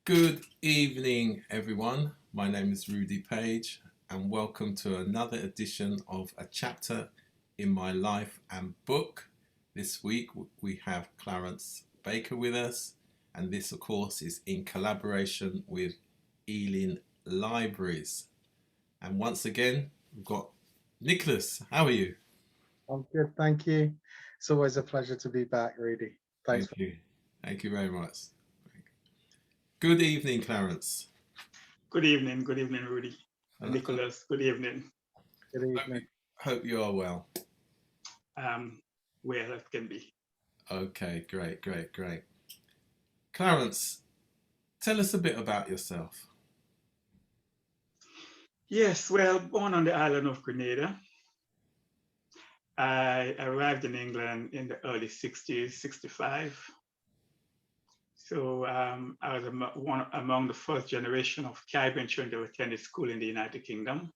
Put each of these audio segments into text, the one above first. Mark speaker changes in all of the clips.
Speaker 1: Good evening, everyone. My name is Rudy Page, and welcome to another edition of A Chapter in My Life and Book. This week we have Clarence Baker with us, and this, of course, is in collaboration with EALING Libraries. And once again, we've got Nicholas. How are you?
Speaker 2: I'm good, thank you. It's always a pleasure to be back, Rudy. Thanks.
Speaker 1: Thank you. Thank you very much. Good evening, Clarence.
Speaker 3: Good evening, Rudy. Nicholas, good evening.
Speaker 2: Good evening.
Speaker 1: Hope you are well.
Speaker 3: Well, it can be.
Speaker 1: Okay, great. Clarence, tell us a bit about yourself.
Speaker 3: Yes, well, born on the island of Grenada. I arrived in England in the early 60s, 65. So I was among the first generation of Caribbean children who attended school in the United Kingdom.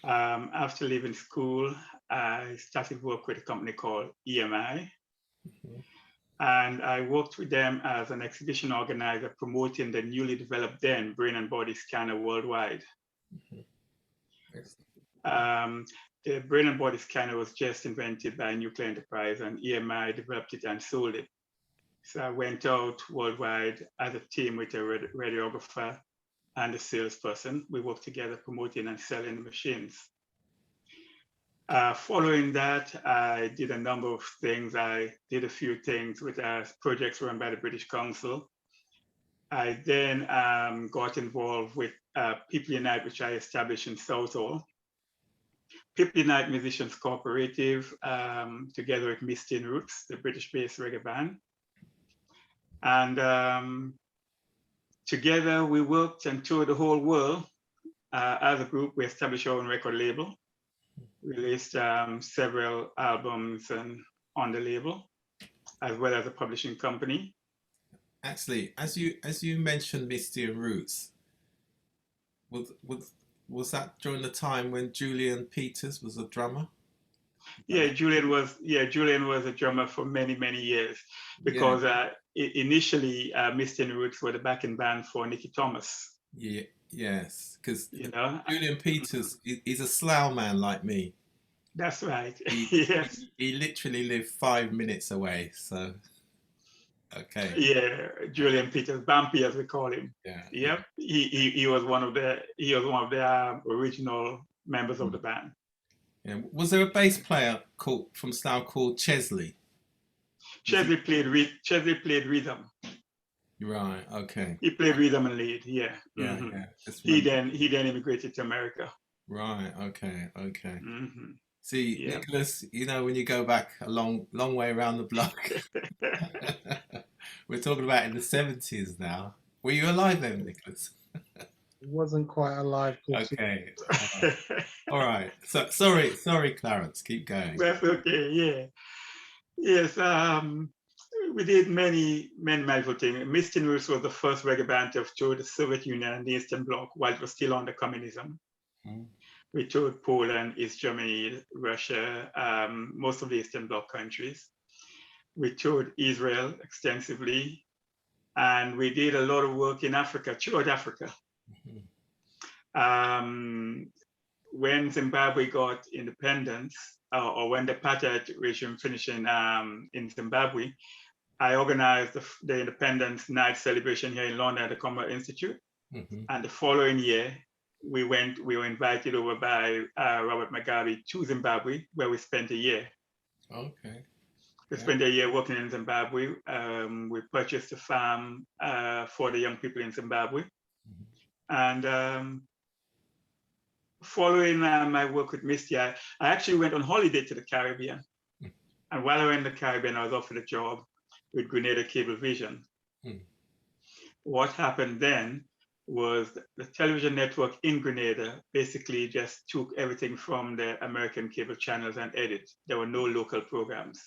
Speaker 3: After leaving school, I started work with a company called EMI. And I worked with them as an exhibition organizer promoting the newly developed then brain and body scanner worldwide. The brain and body scanner was just invented by Nuclear Enterprise, and EMI developed it and sold it. So I went out worldwide as a team with a radiographer and a salesperson. We worked together promoting and selling the machines. Following that, I did a number of things. I did a few things with projects run by the British Council. I then got involved with People Unite, which I established in Southall. People Unite Musicians Cooperative, together with Misty and Roots, the British-based reggae band. And together we worked and toured the whole world. As a group, we established our own record label. We released several albums on the label, as well as a publishing company.
Speaker 1: Actually, as you mentioned Misty and Roots, was that during the time when Julian Peters was a drummer?
Speaker 3: Yeah, Julian was a drummer for many years, because initially Misty and Roots were the backing band for Nicky Thomas.
Speaker 1: Yeah, yes, because Julian Peters is a Slough man like me.
Speaker 3: That's right.
Speaker 1: Yes. He literally lived 5 minutes away. So, okay.
Speaker 3: Yeah, Julian Peters, Bumpy as we call him.
Speaker 1: Yeah.
Speaker 3: Yep. He was one of the original members of the band.
Speaker 1: Yeah. Was there a bass player from Slough called Chesley?
Speaker 3: Chesley played rhythm.
Speaker 1: Right. Okay.
Speaker 3: He played rhythm and lead. Yeah.
Speaker 1: Yeah.
Speaker 3: Mm-hmm.
Speaker 1: Yeah.
Speaker 3: He then immigrated to America.
Speaker 1: Right. Okay.
Speaker 3: Mm-hmm.
Speaker 1: See, yeah. Nicholas, when you go back a long way around the block, we're talking about in the 70s now. Were you alive then, Nicholas?
Speaker 2: He wasn't quite alive.
Speaker 1: Okay. All right. So sorry, Clarence. Keep going.
Speaker 3: That's okay. Yeah. Yes. We did many magical things. Misty and Roots was the first reggae band to have toured the Soviet Union and the Eastern Bloc while it was still under communism. We toured Poland, East Germany, Russia, most of the Eastern Bloc countries. We toured Israel extensively, and we did a lot of work in Africa, throughout Africa. When Zimbabwe got independence, or when the apartheid regime finished in Zimbabwe, I organized the independence night celebration here in London at the Commonwealth Institute. And the following year, we were invited over by Robert Mugabe to Zimbabwe, where we spent a year.
Speaker 1: Okay.
Speaker 3: We spent a year working in Zimbabwe. We purchased a farm for the young people in Zimbabwe. And following my work with Misty, I actually went on holiday to the Caribbean. And while I was in the Caribbean, I was offered a job with Grenada Cablevision. What happened then was the television network in Grenada basically just took everything from the American cable channels and edited. There were no local programs.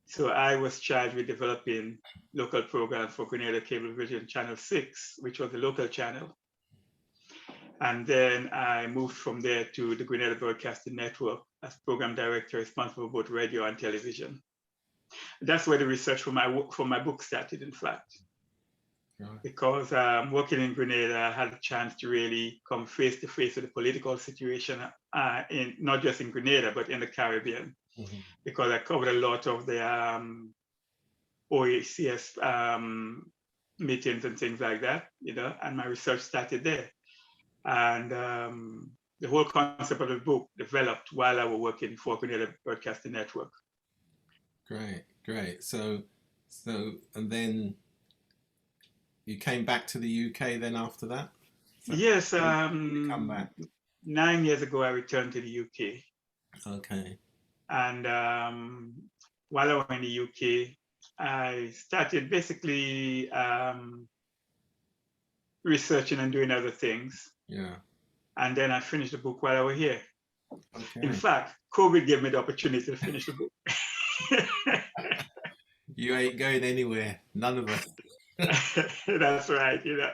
Speaker 3: So I was charged with developing local programs for Grenada Cablevision Channel 6, which was the local channel. And then I moved from there to the Grenada Broadcasting Network as program director responsible for both radio and television. That's where the research for my book started, in fact.
Speaker 1: Right.
Speaker 3: because working in Grenada, I had a chance to really come face to face with the political situation in not just in Grenada, but in the Caribbean,
Speaker 1: Mm-hmm.
Speaker 3: because I covered a lot of the OACS meetings and things like that, and my research started there. And the whole concept of the book developed while I was working for Grenada Broadcasting Network.
Speaker 1: Great. So, and then you came back to the UK then after that?
Speaker 3: Yes,
Speaker 1: Come back.
Speaker 3: 9 years ago, I returned to the UK.
Speaker 1: Okay.
Speaker 3: And while I was in the UK, I started basically researching and doing other things.
Speaker 1: Yeah.
Speaker 3: And then I finished the book while I was here.
Speaker 1: Okay.
Speaker 3: In fact, COVID gave me the opportunity to finish the book.
Speaker 1: You ain't going anywhere. None of us.
Speaker 3: That's right.
Speaker 1: Yeah.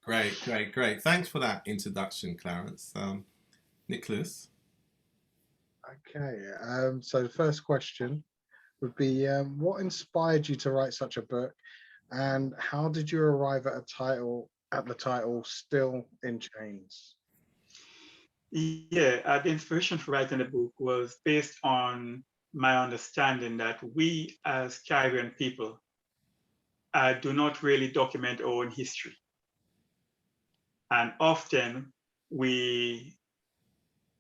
Speaker 1: Great. Thanks for that introduction, Clarence. Nicholas.
Speaker 2: Okay, so the first question would be, what inspired you to write such a book, and how did you arrive at the title Still in Chains?
Speaker 3: Yeah, the inspiration for writing the book was based on my understanding that we as Caribbean people do not really document our own history. And often we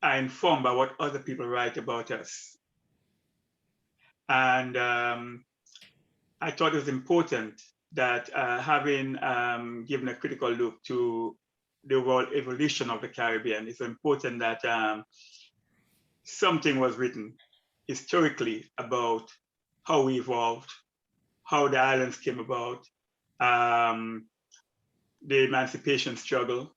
Speaker 3: are informed by what other people write about us. And I thought it was important that having given a critical look to the overall evolution of the Caribbean, it's important that something was written historically about how we evolved, how the islands came about, the emancipation struggle,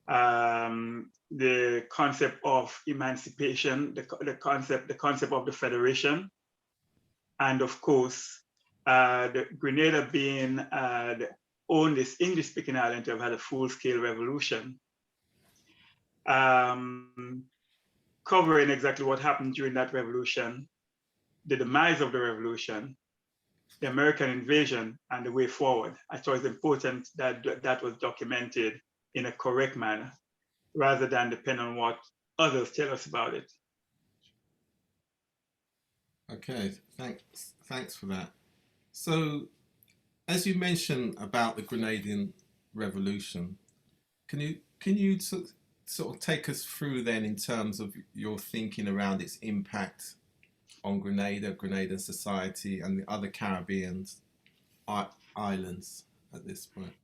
Speaker 3: the concept of emancipation, the concept of the federation, and of course, the Grenada being the oldest English-speaking island to have had a full-scale revolution, covering exactly what happened during that revolution, the demise of the revolution, the American invasion, and the way forward. I thought it's important that that was documented in a correct manner, rather than depend on what others tell us about it.
Speaker 1: Okay, thanks for that. So, as you mentioned about the Grenadian Revolution, can you sort of take us through then in terms of your thinking around its impact on Grenada society, and the other Caribbean islands at this point?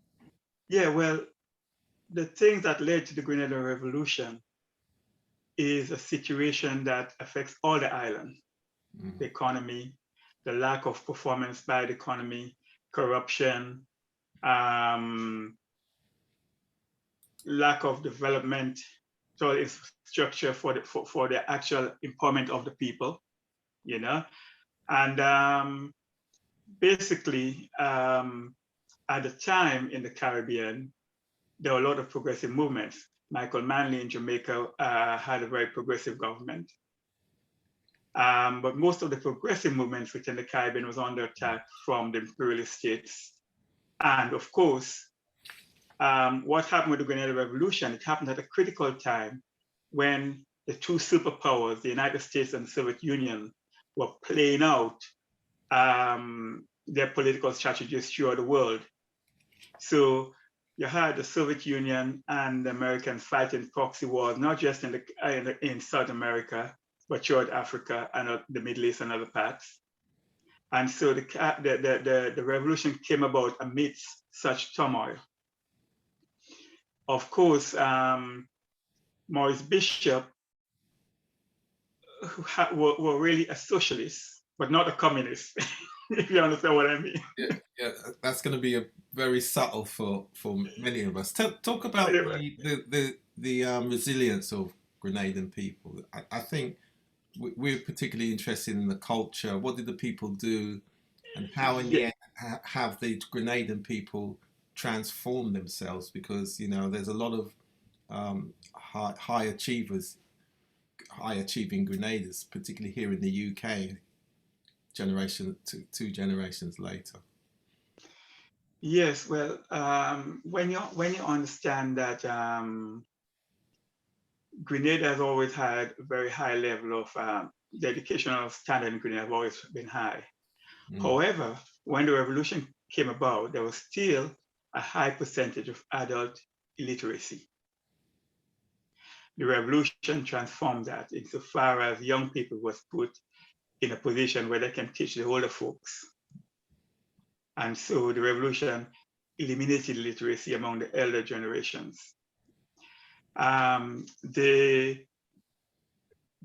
Speaker 3: Yeah, well, the things that led to the Grenada Revolution is a situation that affects all the islands. The economy, the lack of performance by the economy, corruption, lack of development, so infrastructure for the actual empowerment of the people, and basically at the time in the Caribbean, there were a lot of progressive movements. Michael Manley in Jamaica had a very progressive government. But most of the progressive movements within the Caribbean was under attack from the imperialist states. And of course, what happened with the Grenada Revolution, it happened at a critical time when the two superpowers, the United States and the Soviet Union, were playing out their political strategies throughout the world. So you had the Soviet Union and the Americans fighting proxy wars, not just in South America, but throughout Africa and the Middle East and other parts. And so the revolution came about amidst such turmoil. Of course, Maurice Bishop were really a socialist, but not a communist, if you understand what I mean.
Speaker 1: Yeah, that's going to be a very subtle for many of us. Talk about the resilience of Grenadian people. I think we're particularly interested in the culture. What did the people do, and how in the end have the Grenadian people transformed themselves? Because there's a lot of high achieving Grenadians, particularly here in the UK, two generations later.
Speaker 3: Yes, well, when you understand that Grenada has always had a very high level of the educational standard in Grenada has always been high. However, when the revolution came about, there was still a high percentage of adult illiteracy. The revolution transformed that insofar as young people was put in a position where they can teach the older folks. And so the revolution eliminated literacy among the elder generations. The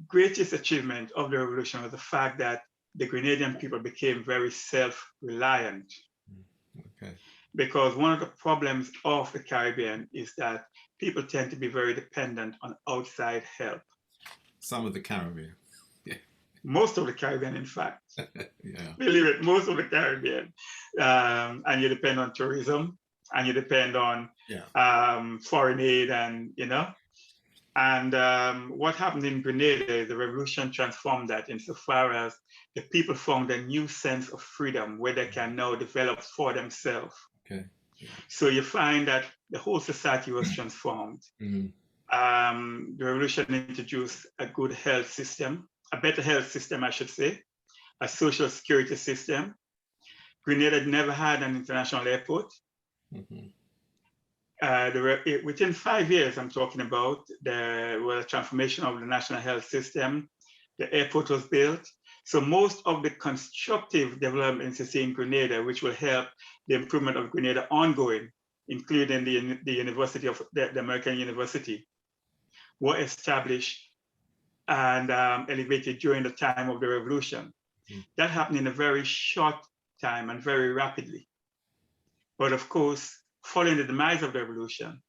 Speaker 3: greatest achievement of the revolution was the fact that the Grenadian people became very self-reliant.
Speaker 1: Okay.
Speaker 3: Because one of the problems of the Caribbean is that people tend to be very dependent on outside help.
Speaker 1: Some of the Caribbean. Yeah.
Speaker 3: Most of the Caribbean, in fact.
Speaker 1: Yeah.
Speaker 3: Believe it, most of the Caribbean. And you depend on tourism, and you depend on foreign aid, and And what happened in Grenada is the revolution transformed that insofar as the people found a new sense of freedom where they can now develop for themselves.
Speaker 1: Okay. Yeah.
Speaker 3: So you find that the whole society was transformed. The revolution introduced a good health system, a better health system, I should say, a social security system. Grenada never had an international airport. Within 5 years, I'm talking about, there was a transformation of the national health system. The airport was built. So most of the constructive developments you see in Grenada, which will help the improvement of Grenada ongoing, including the University of the American University, were established and elevated during the time of the revolution. That happened in a very short time and very rapidly. But of course, following the demise of the revolution,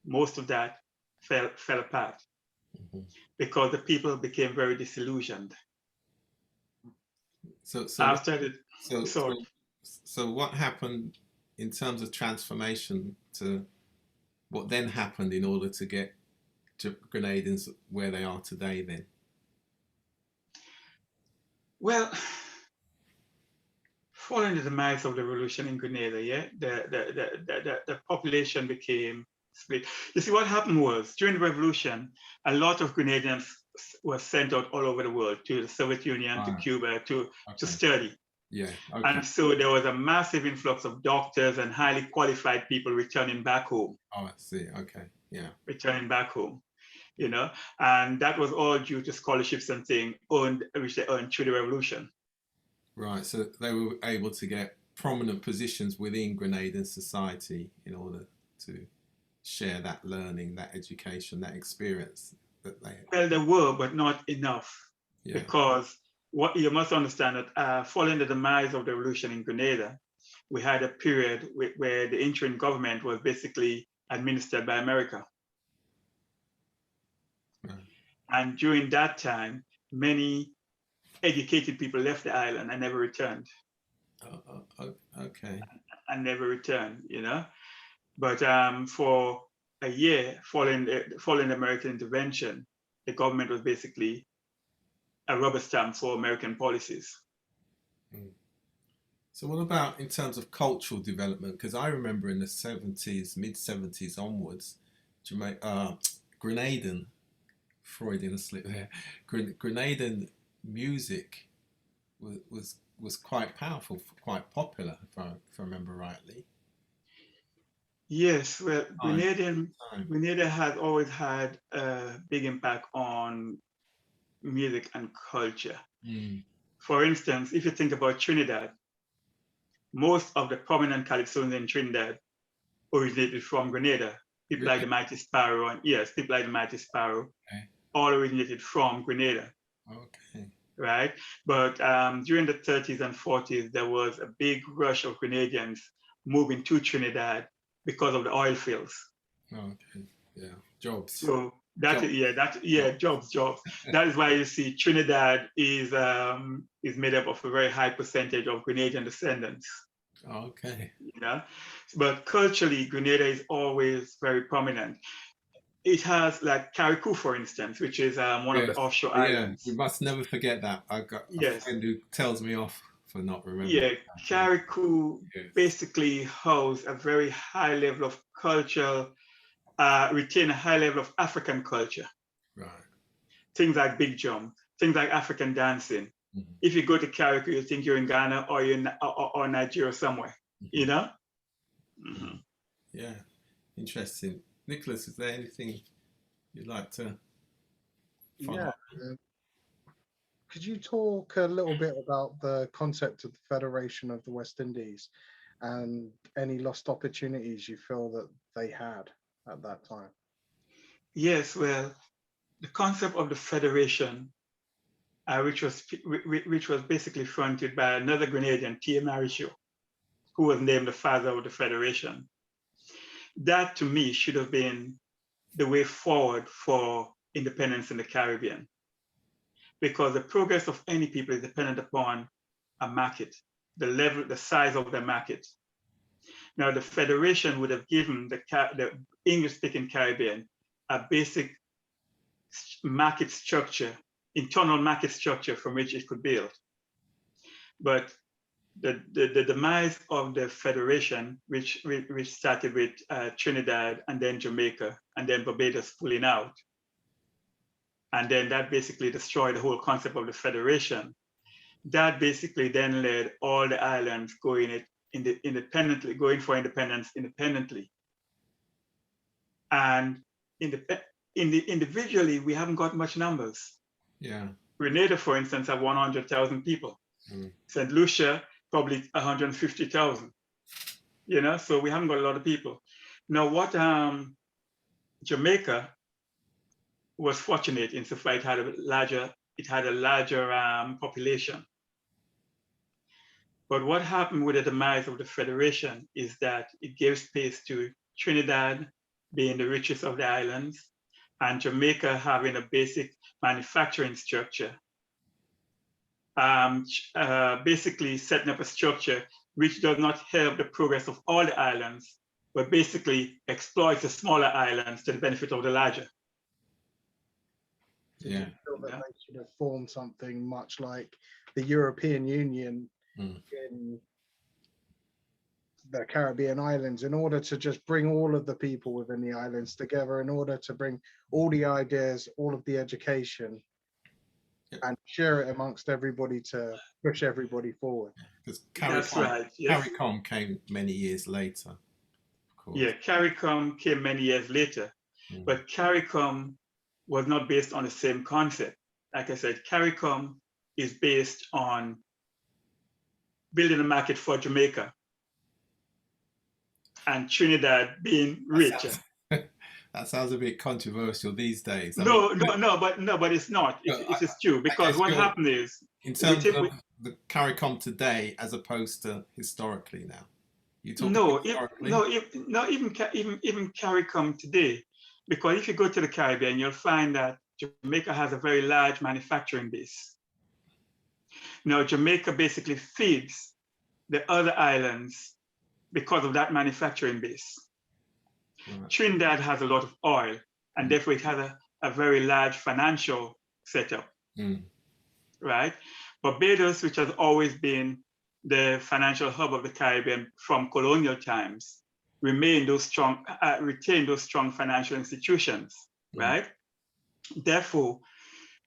Speaker 3: most of that fell apart because the people became very disillusioned.
Speaker 1: So what happened in terms of transformation to what then happened in order to get Grenadans where they are today then?
Speaker 3: Well, following the demise of the revolution in Grenada, the population became split. You see, what happened was during the revolution, a lot of Grenadians were sent out all over the world, to the Soviet Union, to Cuba, to study.
Speaker 1: Yeah. Okay.
Speaker 3: And so there was a massive influx of doctors and highly qualified people returning back home.
Speaker 1: Oh, I see. Okay. Yeah.
Speaker 3: Returning back home, and that was all due to scholarships and things which they earned through the revolution.
Speaker 1: Right. So they were able to get prominent positions within Grenadian society in order to share that learning, that education, that experience that they had.
Speaker 3: Well, there were, but not enough. Yeah. Because what you must understand that following the demise of the revolution in Grenada, we had a period where the interim government was basically administered by America. Right. And during that time, many educated people left the island and never returned.
Speaker 1: Okay.
Speaker 3: And never returned, But for a year following American intervention, the government was basically a rubber stamp for American policies.
Speaker 1: So what about in terms of cultural development? Because I remember in the 70s, mid-70s onwards, Grenadian, Freudian slip there, Grenadian music was quite powerful, quite popular, if I remember rightly.
Speaker 3: Yes, well, Grenada has always had a big impact on music and culture. For instance, if you think about Trinidad, most of the prominent calypsos in Trinidad originated from Grenada. People like the Mighty Sparrow, all originated from Grenada.
Speaker 1: Okay.
Speaker 3: Right? But during the 30s and 40s, there was a big rush of Grenadians moving to Trinidad because of the oil fields.
Speaker 1: Okay. Yeah. Jobs.
Speaker 3: So jobs. That is why you see Trinidad is made up of a very high percentage of Grenadian descendants.
Speaker 1: Okay.
Speaker 3: But culturally, Grenada is always very prominent. It has like Carriacou, for instance, which is one of the offshore islands.
Speaker 1: We must never forget that. I've got a friend who tells me off for not remembering.
Speaker 3: Yeah, Carriacou
Speaker 1: Yes.
Speaker 3: basically housed a very high level of cultural, retain a high level of African culture.
Speaker 1: Right.
Speaker 3: Things like big jump, things like African dancing.
Speaker 1: Mm-hmm.
Speaker 3: If you go to Carriacou, you think you're in Ghana or you're in or Nigeria somewhere, you know? Mm-hmm.
Speaker 1: Yeah, interesting. Nicholas, is there anything you'd like to follow up?
Speaker 2: Could you talk a little bit about the concept of the Federation of the West Indies and any lost opportunities you feel that they had at that time?
Speaker 3: Yes, well, the concept of the Federation, which was basically fronted by another Grenadian, T.A. Marichaud, who was named the father of the Federation. That, to me, should have been the way forward for independence in the Caribbean, because the progress of any people is dependent upon a market, the level, the size of the market. Now, the Federation would have given the English-speaking Caribbean a basic market structure, internal market structure from which it could build. But the demise of the Federation, which started with Trinidad and then Jamaica and then Barbados pulling out, and then that basically destroyed the whole concept of the Federation. That basically then led all the islands going independently, going for independence independently. And individually, we haven't got much numbers.
Speaker 1: Yeah.
Speaker 3: Grenada, for instance, have 100,000 people. St. Lucia, probably 150,000. You know, so we haven't got a lot of people. Now, what Jamaica was fortunate insofar it had a larger population. But what happened with the demise of the Federation is that it gave space to Trinidad being the richest of the islands and Jamaica having a basic manufacturing structure, basically setting up a structure which does not help the progress of all the islands, but basically exploits the smaller islands to the benefit of the larger.
Speaker 2: Yeah. I feel that they should have formed something much like the European Union in the Caribbean islands, in order to just bring all of the people within the islands together, in order to bring all the ideas, all of the education, and share it amongst everybody to push everybody forward.
Speaker 1: Because
Speaker 3: That's right. Yes.
Speaker 1: CARICOM came many years later, of course.
Speaker 3: Yeah, CARICOM came many years later, but CARICOM was not based on the same concept. Like I said, CARICOM is based on building a market for Jamaica and Trinidad being richer.
Speaker 1: That sounds a bit controversial these days.
Speaker 3: But it's not. It is true, because what happened is,
Speaker 1: in terms of the CARICOM today as opposed to historically now. You talk historically?
Speaker 3: Even CARICOM today, because if you go to the Caribbean, you'll find that Jamaica has a very large manufacturing base. Now, Jamaica basically feeds the other islands because of that manufacturing base. Right. Trinidad has a lot of oil, and therefore it has a very large financial setup, right? Barbados, which has always been the financial hub of the Caribbean from colonial times, retain those strong financial institutions, right? Therefore,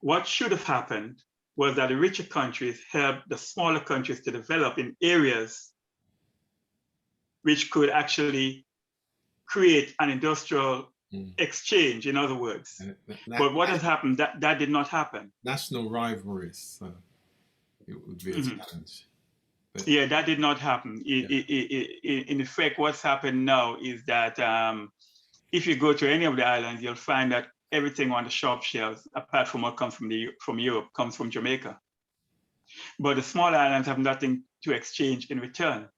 Speaker 3: what should have happened was that the richer countries helped the smaller countries to develop in areas which could actually create an industrial exchange, in other words. But what has happened, that did not happen.
Speaker 1: National rivalries, so it would be a challenge. But,
Speaker 3: yeah, that did not happen. In effect, what's happened now is that if you go to any of the islands, you'll find that everything on the shop shelves, apart from what comes from Europe, comes from Jamaica. But the small islands have nothing to exchange in return.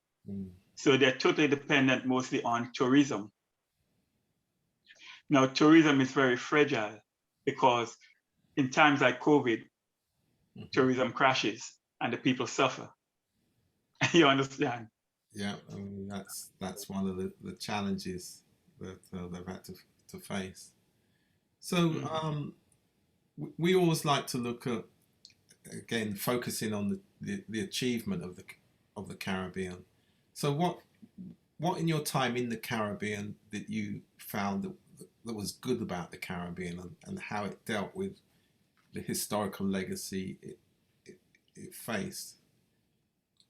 Speaker 3: So they're totally dependent mostly on tourism. Now, tourism is very fragile because in times like COVID, tourism crashes and the people suffer. You understand?
Speaker 1: Yeah, I mean, that's one of the challenges that they've had to face. So we always like to look at, again, focusing on the achievement of the Caribbean. So what in your time in the Caribbean that you found that was good about the Caribbean, and how it dealt with the historical legacy it faced?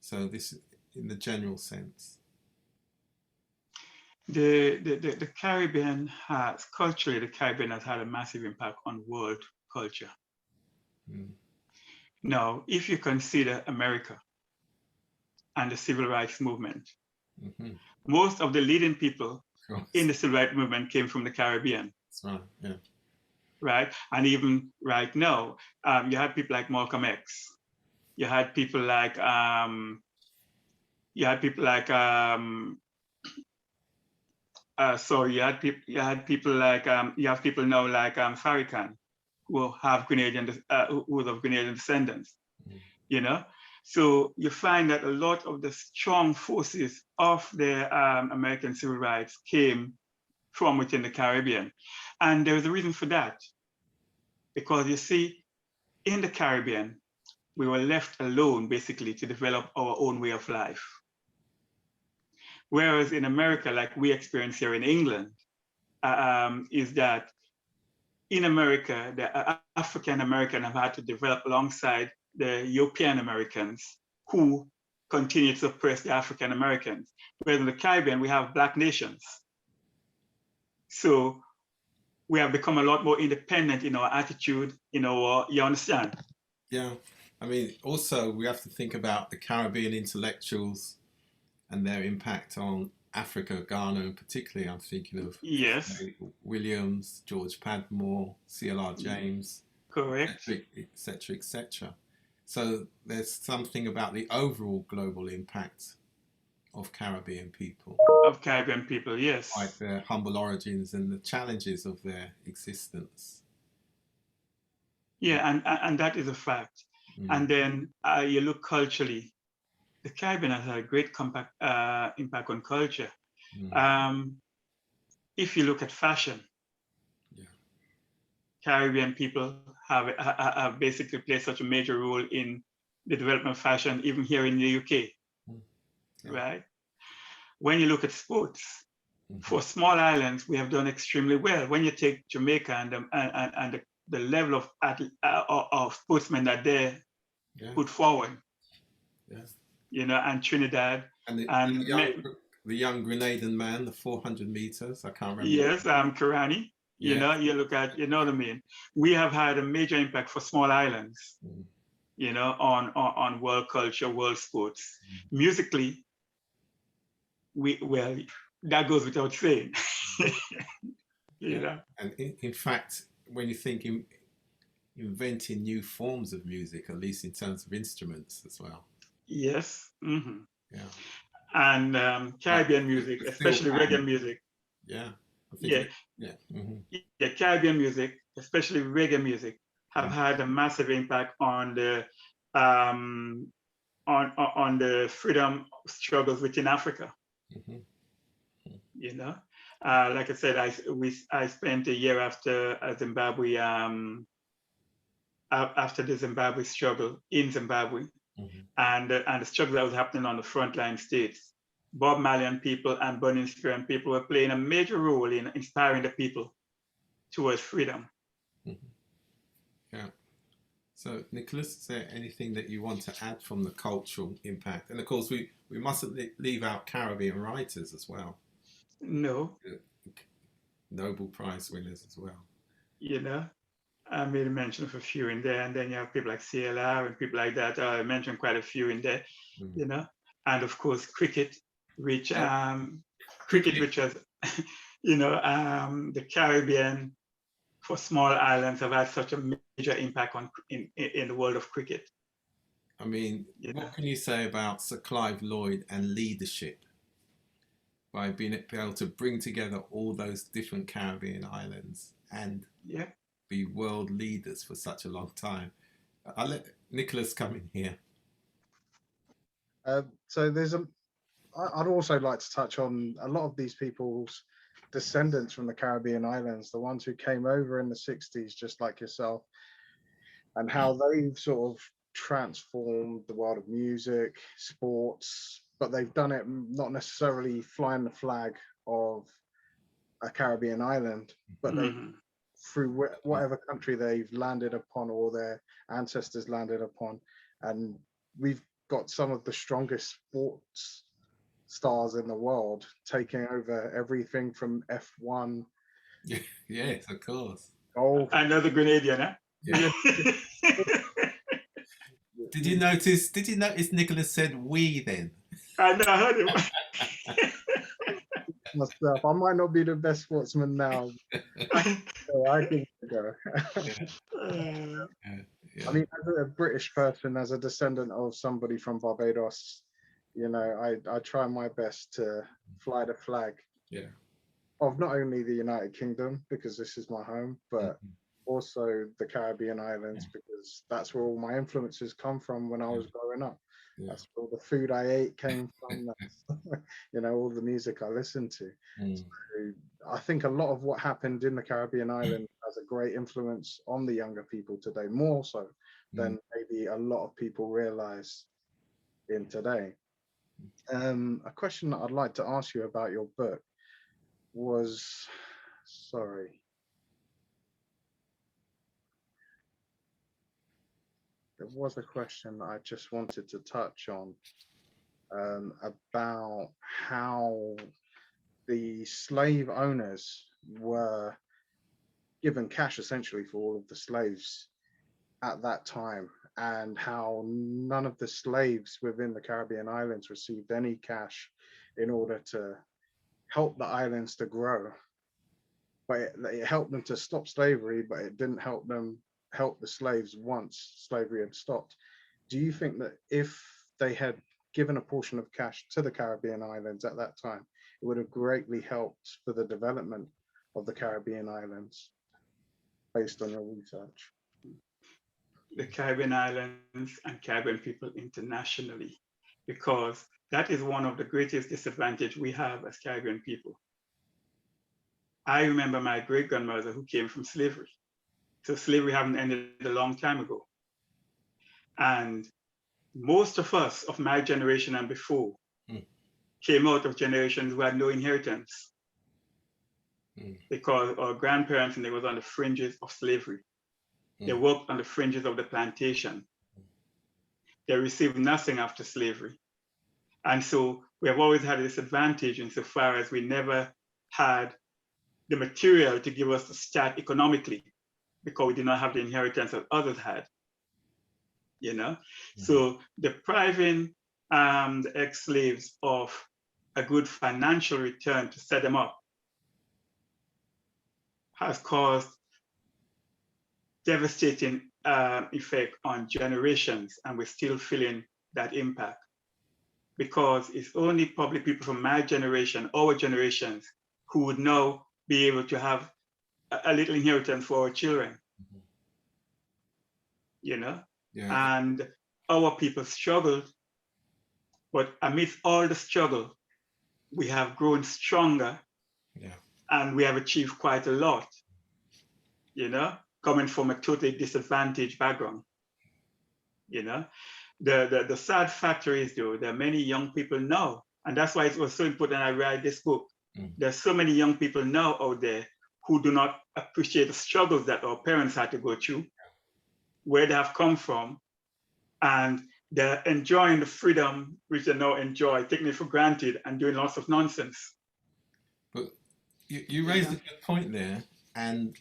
Speaker 1: So this in the general sense.
Speaker 3: The Caribbean has, culturally, the Caribbean has had a massive impact on world culture.
Speaker 1: Mm.
Speaker 3: Now, if you consider America and the civil rights movement,
Speaker 1: Mm-hmm.
Speaker 3: most of the leading people in
Speaker 1: the
Speaker 3: the civil rights movement came from the Caribbean.
Speaker 1: That's right, yeah.
Speaker 3: Right? And even right now, you had people like Malcolm X. You had people like you have people like now like Farrakhan, who have Grenadian who of Grenadian descendants.
Speaker 1: Mm.
Speaker 3: You know, so you find that a lot of the strong forces of the American civil rights came from within the Caribbean, and there's a reason for that, because you see, in the Caribbean, we were left alone basically to develop our own way of life. Whereas in America, like we experience here in England, is that in America, the African American have had to develop alongside the European Americans who continue to suppress the African Americans. Whereas in the Caribbean, we have Black nations. So we have become a lot more independent in our attitude, in our, you understand?
Speaker 1: Yeah. I mean, also we have to think about the Caribbean intellectuals and their impact on Africa, Ghana, and particularly I'm thinking of
Speaker 3: Yes.
Speaker 1: Williams, George Padmore, C.L.R. James,
Speaker 3: correct,
Speaker 1: etc., etc. So there's something about the overall global impact of Caribbean people,
Speaker 3: yes,
Speaker 1: like their humble origins and the challenges of their existence.
Speaker 3: Yeah, and that is a fact.
Speaker 1: Mm.
Speaker 3: And then you look culturally, the Caribbean has had a great impact on culture.
Speaker 1: Mm.
Speaker 3: If you look at fashion,
Speaker 1: Yeah.
Speaker 3: Caribbean people have basically played such a major role in the development of fashion, even here in the UK,
Speaker 1: Yeah.
Speaker 3: right? When you look at sports,
Speaker 1: Mm-hmm.
Speaker 3: for small islands, we have done extremely well. When you take Jamaica and the level of sportsmen that they put forward, you know, and Trinidad
Speaker 1: and the young Grenadian man, the 400 meters, I can't remember.
Speaker 3: Yes, Karani. You know, you look at, you know what I mean. We have had a major impact for small islands, you know, on world culture, world sports. Musically, well, that goes without saying. You know.
Speaker 1: And in fact, when you think inventing new forms of music, at least in terms of instruments as well.
Speaker 3: Yes. Mm-hmm.
Speaker 1: Yeah.
Speaker 3: And Caribbean music, especially reggae music.
Speaker 1: Yeah.
Speaker 3: Yeah, Caribbean music, especially reggae music, have had a massive impact on the on the freedom struggles within Africa.
Speaker 1: Mm-hmm.
Speaker 3: You know, like I said, I spent a year after Zimbabwe, after the Zimbabwe struggle in Zimbabwe, and the struggle that was happening on the frontline states. Bob Marley and people and Burning Spear and people were playing a major role in inspiring the people towards freedom.
Speaker 1: Yeah. So, Nicholas, is there anything that you want to add from the cultural impact? And of course, we mustn't leave out Caribbean writers as well.
Speaker 3: No.
Speaker 1: Nobel Prize winners as well.
Speaker 3: You know, I made a mention of a few in there, and then you have people like CLR and people like that. I mentioned quite a few in there, you know, and of course, cricket, which which was, you know, the Caribbean for small islands have had such a major impact on in the world of cricket.
Speaker 1: I mean, what can you say about Sir Clive Lloyd and leadership by being able to bring together all those different Caribbean islands and be world leaders for such a long time? I'll let Nicholas come in here.
Speaker 2: So I'd also like to touch on a lot of these people's descendants from the Caribbean islands, the ones who came over in the 60s, just like yourself, and how they've sort of transformed the world of music, sports, but they've done it not necessarily flying the flag of a Caribbean island, but they through whatever country they've landed upon or their ancestors landed upon. And we've got some of the strongest sports stars in the world taking over everything from F1.
Speaker 1: Yes, of course.
Speaker 2: Golf.
Speaker 3: Another Grenadian, huh?
Speaker 1: Yeah. Did you notice Nicholas said we then?
Speaker 3: I know, I heard him.
Speaker 2: Myself, I might not be the best sportsman now, so I give it a go.
Speaker 1: Yeah.
Speaker 2: I mean, as a British person, as a descendant of somebody from Barbados, you know, I try my best to fly the flag of not only the United Kingdom, because this is my home, but also the Caribbean islands, because that's where all my influences come from when I was growing up. That's where all the food I ate came from. That's, you know, all the music I listened to. So I think a lot of what happened in the Caribbean island has a great influence on the younger people today, more so than maybe a lot of people realize in today. A question that I'd like to ask you about your book was, sorry. There was a question that I just wanted to touch on about how the slave owners were given cash essentially for all of the slaves at that time, and how none of the slaves within the Caribbean islands received any cash in order to help the islands to grow. But it helped them to stop slavery, but it didn't help them help the slaves once slavery had stopped. Do you think that if they had given a portion of cash to the Caribbean islands at that time, it would have greatly helped for the development of the Caribbean islands, based on your research?
Speaker 3: The Caribbean islands and Caribbean people internationally, because that is one of the greatest disadvantage we have as Caribbean people. I remember my great-grandmother who came from slavery. So slavery hadn't ended a long time ago. And most of us of my generation and before came out of generations who had no inheritance because our grandparents, and they was on the fringes of slavery. They worked on the fringes of the plantation. They received nothing after slavery. And so we have always had a disadvantage insofar as we never had the material to give us the start economically, because we did not have the inheritance that others had, you know? So depriving the ex-slaves of a good financial return to set them up has caused devastating effect on generations, and we're still feeling that impact, because it's only probably people from my generation, our generations, who would now be able to have a little inheritance for our children, you know? And our people struggled, but amidst all the struggle, we have grown stronger, and we have achieved quite a lot, you know, coming from a totally disadvantaged background, you know? The sad factor is, though, there are many young people now, and that's why it was so important I write this book. There's so many young people now out there who do not appreciate the struggles that our parents had to go through, where they have come from, and they're enjoying the freedom which they now enjoy, taking it for granted and doing lots of nonsense.
Speaker 1: But you raised a good point there, and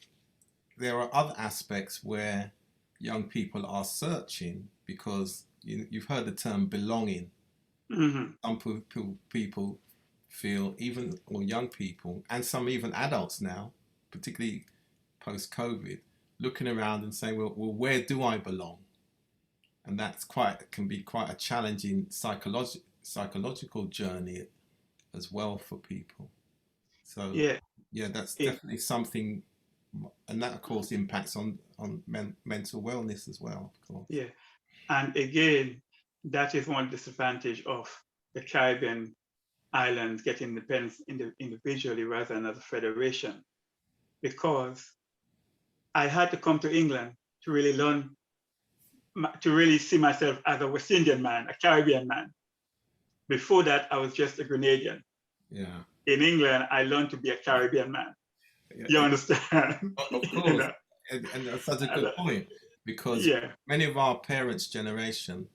Speaker 1: there are other aspects where young people are searching, because you've heard the term belonging. Some people feel, even, or young people, and some even adults now, particularly post-COVID, looking around and saying, well, where do I belong? And that's can be quite a challenging psychological journey as well for people. So that's definitely something, and that of course impacts on mental wellness as well, of course.
Speaker 3: Yeah, and again, that is one disadvantage of the Caribbean islands getting independence individually rather than as a federation, because I had to come to England to really learn to really see myself as a West Indian man, a Caribbean man. Before that, I was just a Grenadian.
Speaker 1: Yeah.
Speaker 3: In England, I learned to be a Caribbean man. You understand?
Speaker 1: Of course.
Speaker 3: You know?
Speaker 1: And that's such a good point, because
Speaker 3: Yeah,
Speaker 1: many of our parents' generation,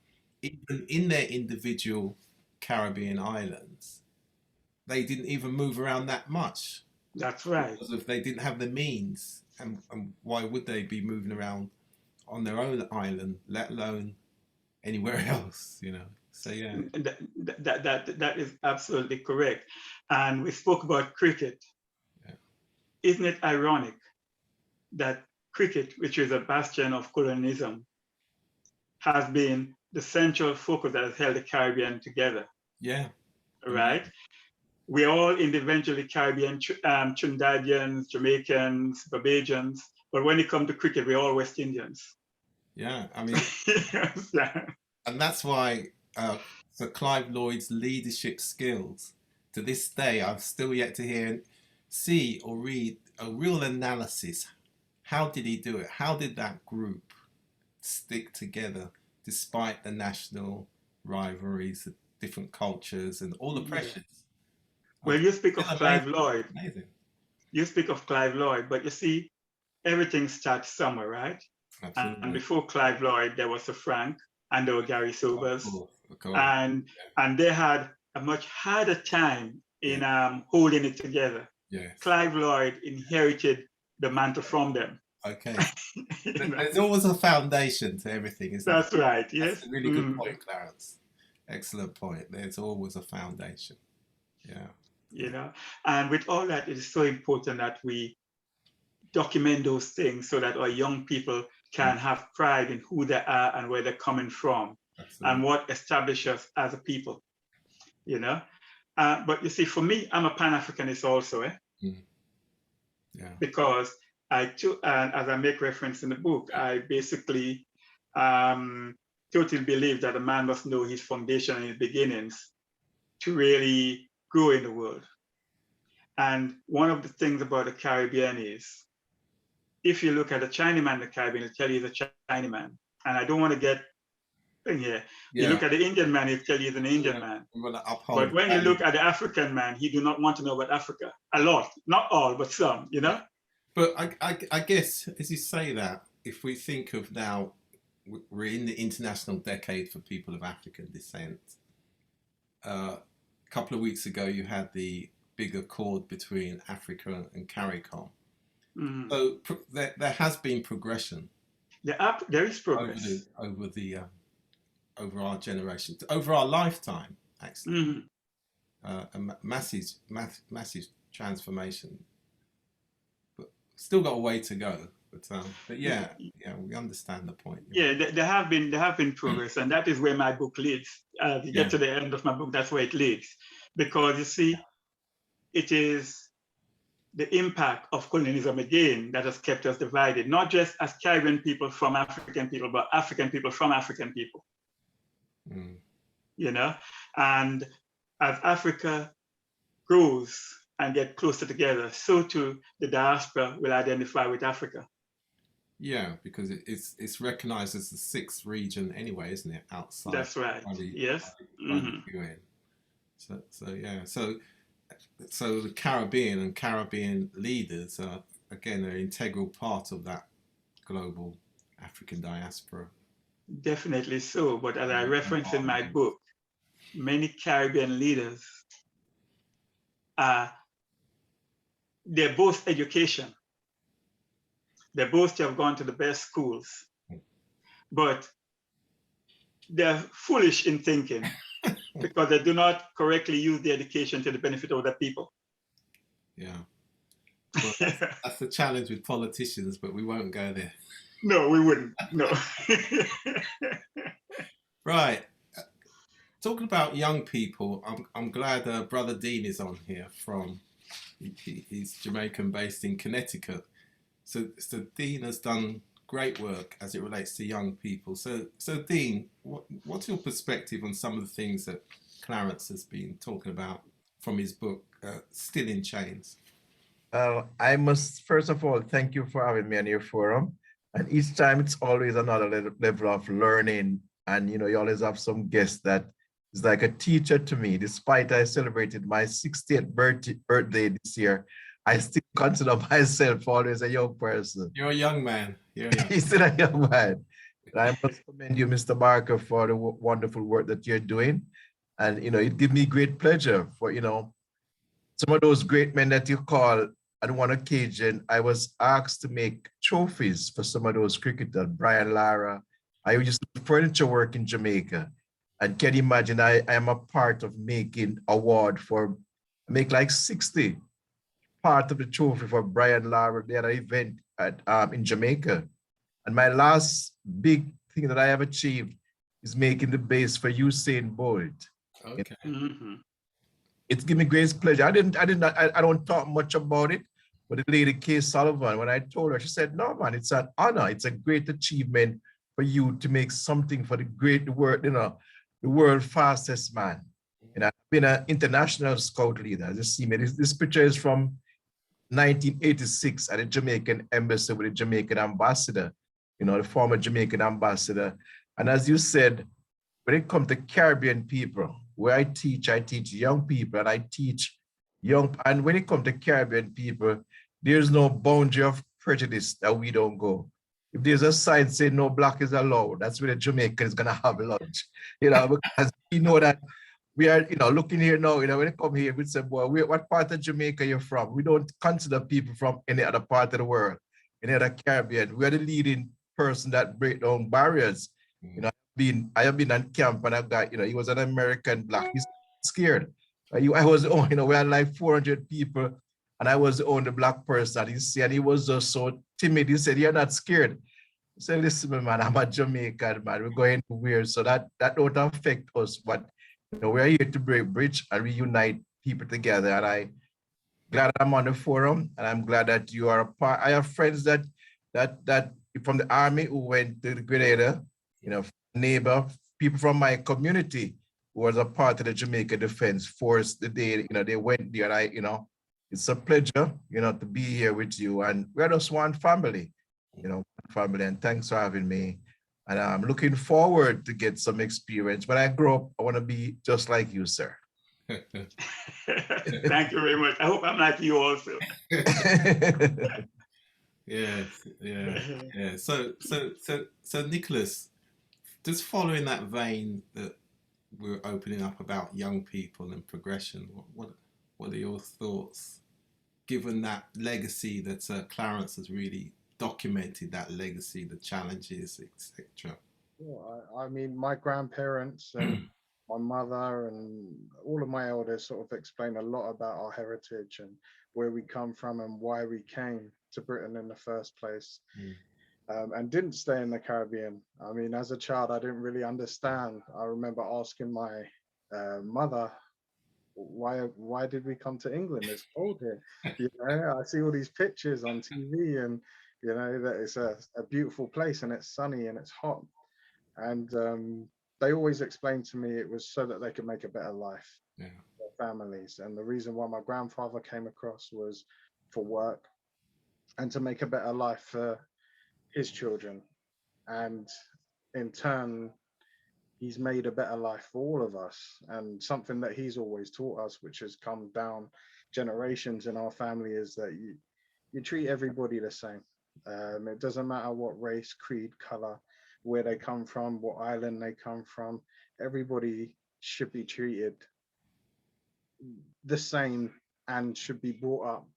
Speaker 1: even in their individual Caribbean islands, they didn't even move around that much
Speaker 3: that's right.
Speaker 1: because of they didn't have the means. And why would they be moving around on their own island, let alone anywhere else, you know? So yeah.
Speaker 3: That is absolutely correct. And we spoke about cricket.
Speaker 1: Yeah.
Speaker 3: Isn't it ironic that cricket, which is a bastion of colonialism, has been the central focus that has held the Caribbean together?
Speaker 1: Yeah.
Speaker 3: Right? We're all individually Caribbean, Trinidadians, Jamaicans, Barbadians, but when it comes to cricket, we're all West Indians.
Speaker 1: Yeah, I mean, and that's why Sir Clive Lloyd's leadership skills, to this day, I've still yet to see or read a real analysis. How did he do it? How did that group stick together despite the national rivalries, the different cultures, and all the pressures?
Speaker 3: Well, you speak of Clive Lloyd.
Speaker 1: Amazing.
Speaker 3: You speak of Clive Lloyd, but you see, everything starts somewhere, right?
Speaker 1: Absolutely.
Speaker 3: And before Clive Lloyd, there was Sir Frank, and there were Gary Sobers,
Speaker 1: of course.
Speaker 3: And they had a much harder time in holding it together.
Speaker 1: Yes.
Speaker 3: Clive Lloyd inherited the mantle from them.
Speaker 1: Okay. There's always a foundation to everything, isn't
Speaker 3: That's
Speaker 1: there?
Speaker 3: right, yes.
Speaker 1: That's a really good point, Clarence. Excellent point. There's always a foundation. Yeah.
Speaker 3: You know, and with all that, it is so important that we document those things so that our young people can have pride in who they are and where they're coming from. Absolutely. And what establishes us as a people, you know. But you see, for me, I'm a Pan-Africanist also,
Speaker 1: Yeah.
Speaker 3: Because as I make reference in the book, I basically totally believe that a man must know his foundation and his beginnings to really grow in the world. And one of the things about the Caribbean is, if you look at a Chinaman in the Caribbean, it'll tell you he's a Chinaman. And I don't want to get in here. Yeah. You look at the Indian man, he'll tell you he's an Indian man. But when you look at the African man, he do not want to know about Africa. A lot, not all, but some, you know?
Speaker 1: But I guess, as you say that, if we think of now, we're in the International Decade for People of African Descent. A couple of weeks ago, you had the big accord between Africa and CARICOM. Mm. So there has been progression.
Speaker 3: There is progress
Speaker 1: over our generation, over our lifetime, actually. Mm-hmm. A massive transformation, but still got a way to go. But yeah, we understand the point.
Speaker 3: Yeah, there have been progress, and that is where my book leads. You get to the end of my book, that's where it leads, because you see, it is the impact of colonialism again that has kept us divided, not just as Caribbean people from African people, but African people from African people. Mm. You know, and as Africa grows and get closer together, so too the diaspora will identify with Africa.
Speaker 1: Yeah, because it's recognized as the sixth region anyway, isn't it? Outside.
Speaker 3: That's right. Yes.
Speaker 1: So the Caribbean and Caribbean leaders are, again, an integral part of that global African diaspora.
Speaker 3: Definitely so. But as I reference in my book, many Caribbean leaders they boast education. They boast to have gone to the best schools, but they're foolish in thinking because they do not correctly use the education to the benefit of the people.
Speaker 1: Yeah. Well, that's the challenge with politicians, but we won't go there.
Speaker 3: No, we wouldn't. No.
Speaker 1: Right. Talking about young people, I'm glad Brother Dean is on here he's Jamaican based in Connecticut. So Dean has done great work as it relates to young people. So Dean, what's your perspective on some of the things that Clarence has been talking about from his book, Still in Chains?
Speaker 4: I must, first of all, thank you for having me on your forum. And each time it's always another level of learning. And, you always have some guest that is like a teacher to me. Despite I celebrated my 60th birthday this year, I still consider myself always a young person.
Speaker 1: You're a young man. You're young.
Speaker 4: He's still a young man. And I must commend you, Mr. Barker, for the wonderful work that you're doing. And, it gives me great pleasure for, some of those great men that you call. On one occasion, I was asked to make trophies for some of those cricketers, Brian Lara. I used to do furniture work in Jamaica. And can you imagine, I am a part of making award make like 60 part of the trophy for Brian Lara. They had an event in Jamaica. And my last big thing that I have achieved is making the base for Usain Bolt.
Speaker 1: Okay.
Speaker 4: It's given me great pleasure. I don't talk much about it, but the lady Kay Sullivan, when I told her, she said, "No, man, it's an honor. It's a great achievement for you to make something for the world fastest man." And I've been an international scout leader. As you see me, this picture is from 1986 at the Jamaican embassy with the Jamaican ambassador, the former Jamaican ambassador. And as you said, when it comes to Caribbean people, where I teach young people, and I teach and when it comes to Caribbean people, there's no boundary of prejudice that we don't go. If there's a sign saying no black is allowed, that's where the Jamaican is gonna have lunch, because we know that we are, looking here now, when they come here, we say, boy, what part of Jamaica you're from? We don't consider people from any other part of the world, any other Caribbean. We are the leading person that break down barriers. I have been on camp, and a guy, he was an American black. He's scared. I was the only, we had like 400 people, and I was the only black person. And he was just so timid. He said, "You're not scared." I said, "Listen, man, I'm a Jamaican, man. We're going weird, so that don't affect us. But we're here to break bridge and reunite people together." And I'm glad I'm on the forum, and I'm glad that you are a part. I have friends that from the army who went to the Grenada, neighbor, people from my community who was a part of the Jamaica Defense Force the day, they went there. It's a pleasure, to be here with you. And we're just one family, family. And thanks for having me. And I'm looking forward to get some experience. When I grow up, I want to be just like you, sir.
Speaker 3: Thank you very much. I hope I'm like you also.
Speaker 1: Yeah. So Nicholas, just following that vein that we're opening up about young people and progression, what are your thoughts, given that legacy that Clarence has really documented, that legacy, the challenges, etc.?
Speaker 2: Well, I mean, my grandparents and my mother and all of my elders sort of explain a lot about our heritage and where we come from and why we came to Britain in the first place. And didn't stay in the Caribbean. I mean, as a child, I didn't really understand. I remember asking my mother, why did we come to England? It's cold here. I see all these pictures on TV, and that it's a beautiful place, and it's sunny and it's hot. And they always explained to me it was so that they could make a better life for their families. And the reason why my grandfather came across was for work and to make a better life for his children. And in turn, he's made a better life for all of us. And something that he's always taught us, which has come down generations in our family, is that you treat everybody the same. It doesn't matter what race, creed, color, where they come from, what island they come from. Everybody should be treated the same and should be brought up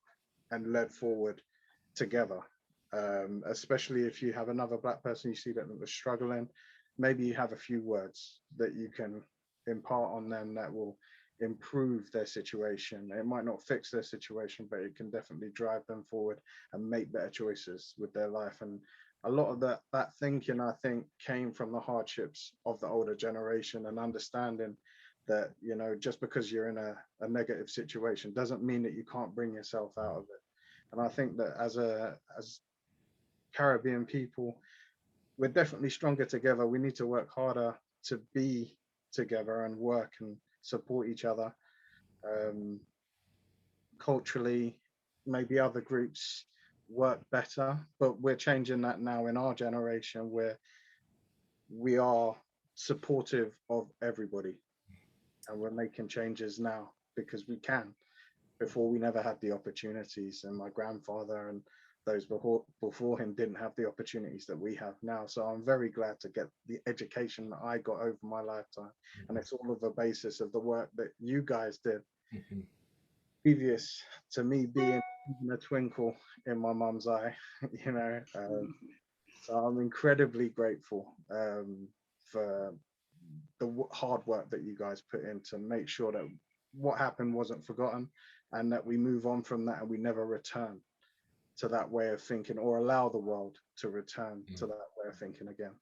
Speaker 2: and led forward together. Especially if you have another black person you see that was struggling, maybe you have a few words that you can impart on them that will improve their situation. It might not fix their situation, but it can definitely drive them forward and make better choices with their life. And a lot of that thinking, I think, came from the hardships of the older generation and understanding that, just because you're in a negative situation doesn't mean that you can't bring yourself out of it. And I think that as Caribbean people, we're definitely stronger together. We need to work harder to be together and work and support each other. Culturally, maybe other groups work better, but we're changing that now in our generation, where we are supportive of everybody, and we're making changes now because we can. Before, we never had the opportunities, and my grandfather and those before him didn't have the opportunities that we have now. So I'm very glad to get the education that I got over my lifetime, and it's all of the basis of the work that you guys did previous to me being a twinkle in my mum's eye. You know, so I'm incredibly grateful for the hard work that you guys put in to make sure that what happened wasn't forgotten, and that we move on from that and we never return to that way of thinking, or allow the world to return to that way of thinking again.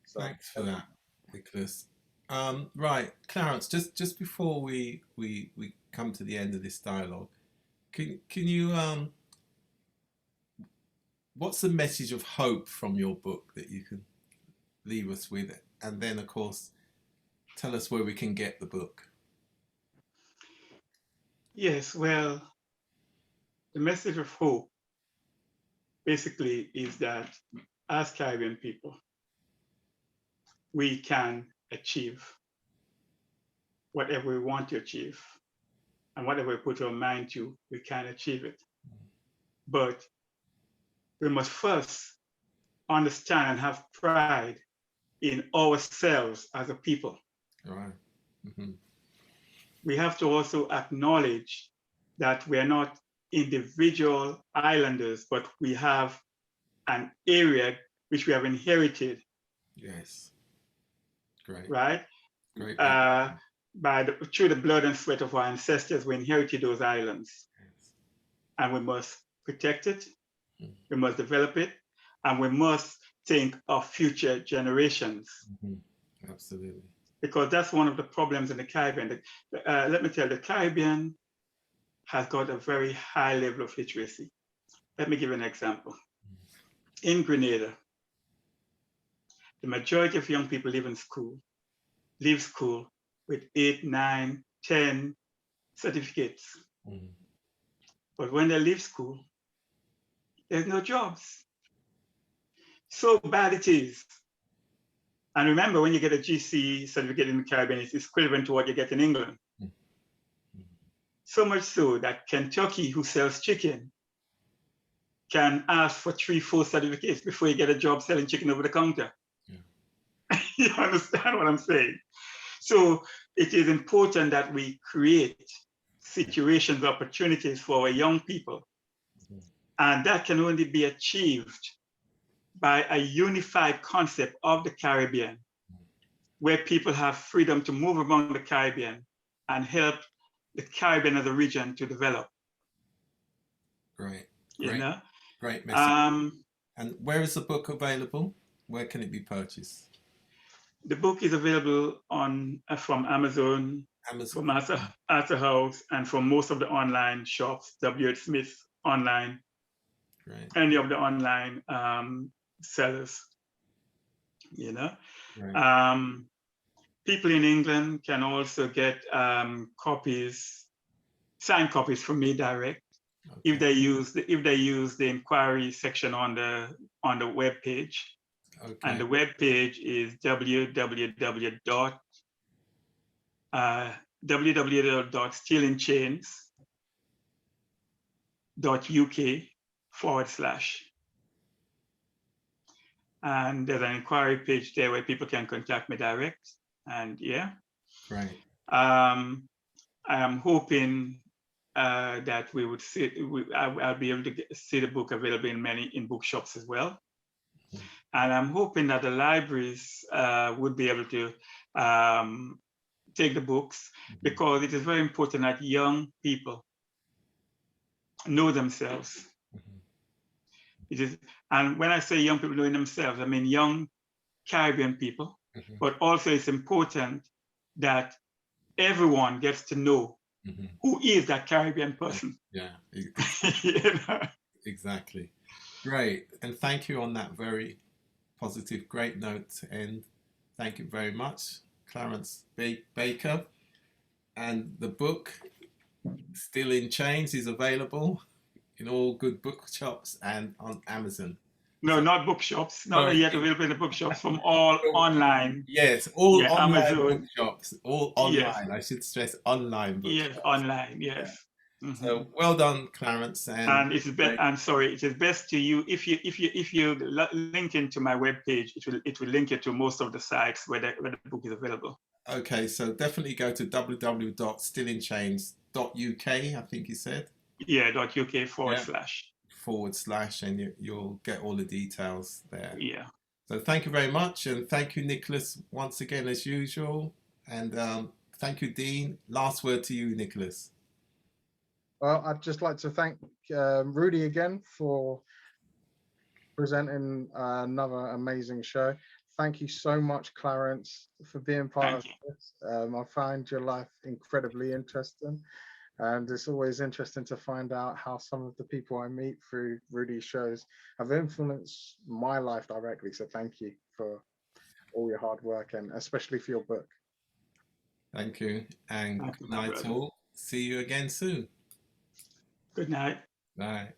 Speaker 2: So
Speaker 1: thanks for that, Nicholas. Right, Clarence, just before we come to the end of this dialogue, can you what's the message of hope from your book that you can leave us with, and then of course tell us where we can get the book?
Speaker 3: Yes, well, the message of hope basically is that as Caribbean people, we can achieve whatever we want to achieve, and whatever we put our mind to, we can achieve it. But we must first understand and have pride in ourselves as a people.
Speaker 1: All right.
Speaker 3: We have to also acknowledge that we are not individual islanders, but we have an area which we have inherited.
Speaker 1: Yes. Great.
Speaker 3: Right?
Speaker 1: Great.
Speaker 3: Through the blood and sweat of our ancestors, we inherited those islands.
Speaker 1: Yes.
Speaker 3: And we must protect it, we must develop it, and we must think of future generations.
Speaker 1: Absolutely.
Speaker 3: Because that's one of the problems in the Caribbean. Let me tell you, the Caribbean has got a very high level of literacy. Let me give you an example. In Grenada, the majority of young people leave school with 8, 9, 10 certificates. But when they leave school, there's no jobs. So bad it is. And remember, when you get a GC certificate in the Caribbean, it's equivalent to what you get in England. So much so that Kentucky, who sells chicken, can ask for 3, 4 certificates before you get a job selling chicken over the counter. Yeah. You understand what I'm saying? So it is important that we create situations, opportunities for our young people. And that can only be achieved by a unified concept of the Caribbean, where people have freedom to move among the Caribbean and help the Caribbean as a region to develop.
Speaker 1: Great.
Speaker 3: You know?
Speaker 1: Great message. And where is the book available? Where can it be purchased?
Speaker 3: The book is available from Amazon, from Arthur House, and from most of the online shops, W.H. Smith online, any of the online sellers. You know, people in England can also get signed copies from me direct. If they use the inquiry section on the web page. And the web page is www.stealingchains.uk/. And there's an inquiry page there where people can contact me direct. And yeah.
Speaker 1: Right.
Speaker 3: I am hoping that we would see, I'll be able to see the book available in bookshops as well. And I'm hoping that the libraries would be able to take the books, because it is very important that young people know themselves. It is, and when I say young people knowing themselves, I mean young Caribbean people, but also it's important that everyone gets to know who is that Caribbean person.
Speaker 1: Yeah,
Speaker 3: You know?
Speaker 1: Exactly. Great. And thank you on that very positive, great note to end. Thank you very much, Clarence Baker. And the book, Still in Chains, is available in all good bookshops and on Amazon.
Speaker 3: No, not bookshops. Not
Speaker 1: Sorry.
Speaker 3: yet available in the bookshops. From all online.
Speaker 1: Yes, all
Speaker 3: Yeah,
Speaker 1: online
Speaker 3: Amazon.
Speaker 1: bookshops, all
Speaker 3: Yes.
Speaker 1: online. I should stress online bookshops.
Speaker 3: Yes, online. Yes.
Speaker 1: Yeah. So well done, Clarence.
Speaker 3: And it's best. I'm sorry. It is best to you if you link into my webpage. It will link you to most of the sites where the book is available.
Speaker 1: Okay, so definitely go to www.stillinchains.uk. I think you said.
Speaker 3: Yeah. .uk//
Speaker 1: and you'll get all the details there.
Speaker 3: Yeah.
Speaker 1: So thank you very much, and thank you, Nicholas, once again as usual, and thank you, Dean. Last word to you, Nicholas.
Speaker 2: Well, I'd just like to thank Rudy again for presenting another amazing show. Thank you so much, Clarence, for being part of this. I find your life incredibly interesting. And it's always interesting to find out how some of the people I meet through Rudy's shows have influenced my life directly. So thank you for all your hard work, and especially for your book.
Speaker 1: Thank you. And good night all. See you again soon.
Speaker 3: Good night.
Speaker 1: Bye.